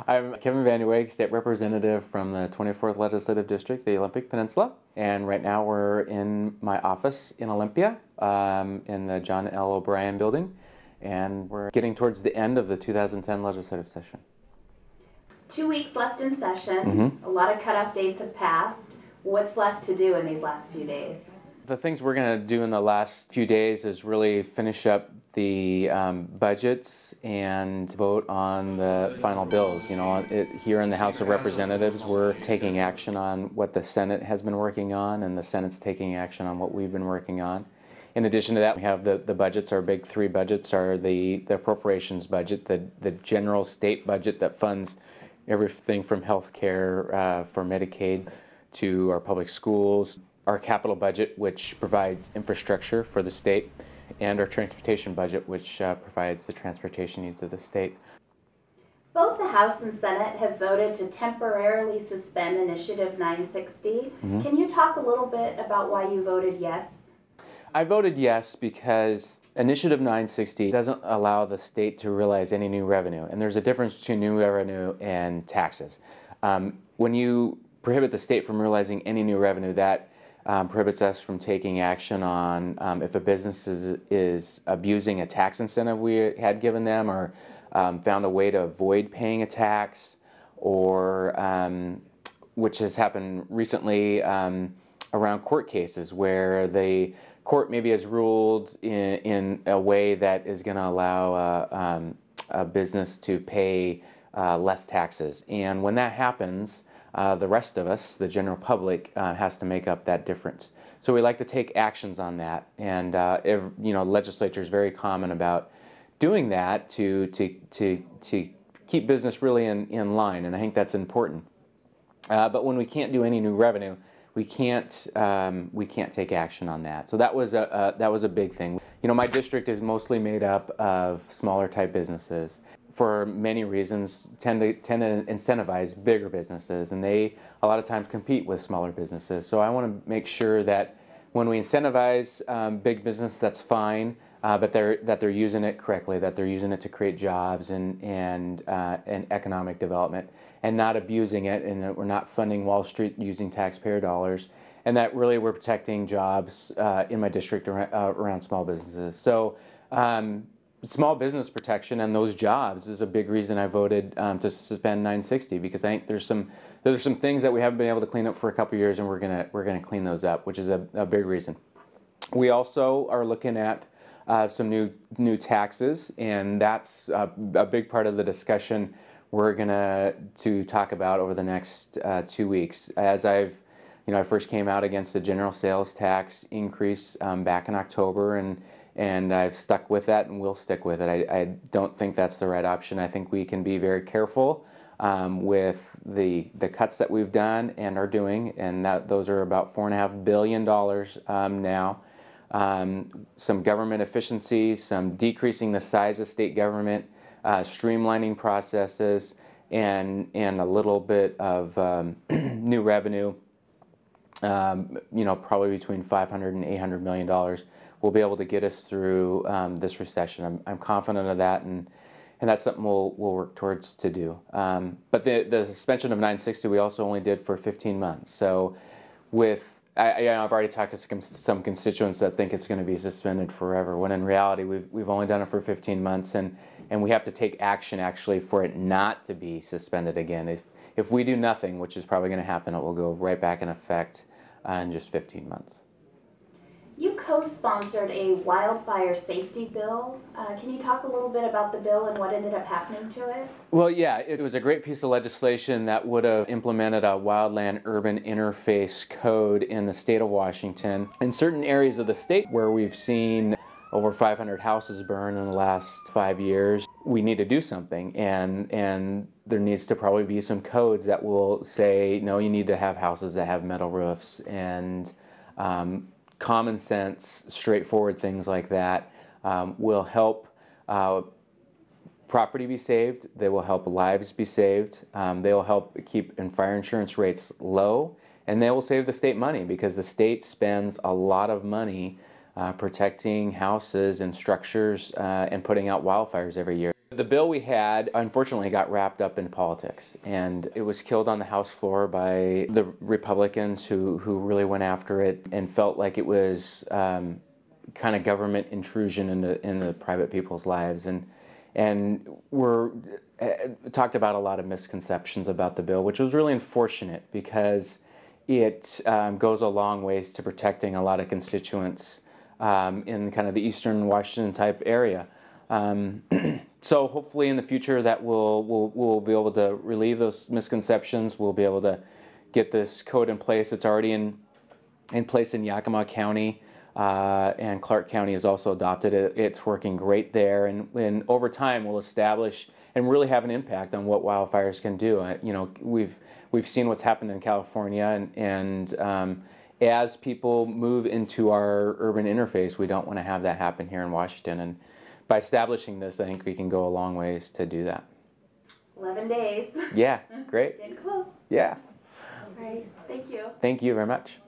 I'm Kevin VanDeWege, State Representative from the 24th Legislative District, the Olympic Peninsula. And right now we're in my office in Olympia, in the John L. O'Brien building. And we're getting towards the end of the 2010 legislative session. 2 weeks left in session. A lot of cutoff dates have passed. What's left to do in these last few days? The things we're going to do in the last few days is really finish up the budgets and vote on the final bills. You know, here in the House of Representatives, we're taking action on what the Senate has been working on, and the Senate's taking action on what we've been working on. In addition to that, we have the budgets. Our big three budgets are the appropriations budget, the general state budget that funds everything from health care for Medicaid to our public schools, our capital budget, which provides infrastructure for the state, and our transportation budget, which provides the transportation needs of the state. Both the House and Senate have voted to temporarily suspend Initiative 960. Can you talk a little bit about why you voted yes? I voted yes because Initiative 960 doesn't allow the state to realize any new revenue, and there's a difference between new revenue and taxes. When you prohibit the state from realizing any new revenue, that prohibits us from taking action on if a business is abusing a tax incentive we had given them, or found a way to avoid paying a tax, or which has happened recently around court cases where the court maybe has ruled in a way that is going to allow a business to pay less taxes. And when that happens, the rest of us, the general public, has to make up that difference. So we like to take actions on that, and legislature is very common about doing that to keep business really in line, and I think that's important. But when we can't do any new revenue, we can't take action on that. So that was a big thing. You know, my district is mostly made up of smaller type businesses. For many reasons, tend to incentivize bigger businesses, and they a lot of times compete with smaller businesses. So I want to make sure that when we incentivize big business, that's fine, but that they're using it correctly, that they're using it to create jobs and economic development, and not abusing it, and that we're not funding Wall Street using taxpayer dollars, and that really we're protecting jobs in my district around small businesses. So. Small business protection and those jobs is a big reason I voted to suspend 960, because I think there's some things that we haven't been able to clean up for a couple years, and we're gonna clean those up, which is a big reason. We also are looking at some new taxes, and that's a big part of the discussion we're gonna talk about over the next 2 weeks. As I first came out against the general sales tax increase back in October, and I've stuck with that and will stick with it. I don't think that's the right option. I think we can be very careful with the cuts that we've done and are doing, and those are about $4.5 billion now. Some government efficiencies, some decreasing the size of state government, streamlining processes, and a little bit of new revenue. Probably between $500 and $800 million. Will be able to get us through this recession. I'm confident of that, and that's something we'll work towards to do. But the suspension of 960 we also only did for 15 months. So I've already talked to some constituents that think it's going to be suspended forever, when in reality we've only done it for 15 months, and we have to take action actually for it not to be suspended again. If we do nothing, which is probably going to happen, it will go right back in effect in just 15 months. You co-sponsored a wildfire safety bill. Can you talk a little bit about the bill and what ended up happening to it? Well, yeah, it was a great piece of legislation that would have implemented a wildland-urban interface code in the state of Washington. In certain areas of the state where we've seen over 500 houses burn in the last 5 years, we need to do something, and there needs to probably be some codes that will say, no, you need to have houses that have metal roofs, and common sense, straightforward things like that will help property be saved. They will help lives be saved. They will help keep fire insurance rates low, and they will save the state money, because the state spends a lot of money protecting houses and structures and putting out wildfires every year. The bill we had unfortunately got wrapped up in politics, and it was killed on the House floor by the Republicans who really went after it and felt like it was kind of government intrusion into private people's lives, and we're talked about a lot of misconceptions about the bill, which was really unfortunate because it goes a long ways to protecting a lot of constituents in kind of the Eastern Washington type area. So hopefully in the future that we'll be able to relieve those misconceptions. We'll be able to get this code in place. It's already in place in Yakima County, and Clark County has also adopted it. It's working great there, and over time we'll establish and really have an impact on what wildfires can do. You know, we've seen what's happened in California, and as people move into our urban interface, we don't want to have that happen here in Washington. And by establishing this, I think we can go a long ways to do that. 11 days. Yeah, great. Getting close. Yeah. All right. Thank you. Thank you very much.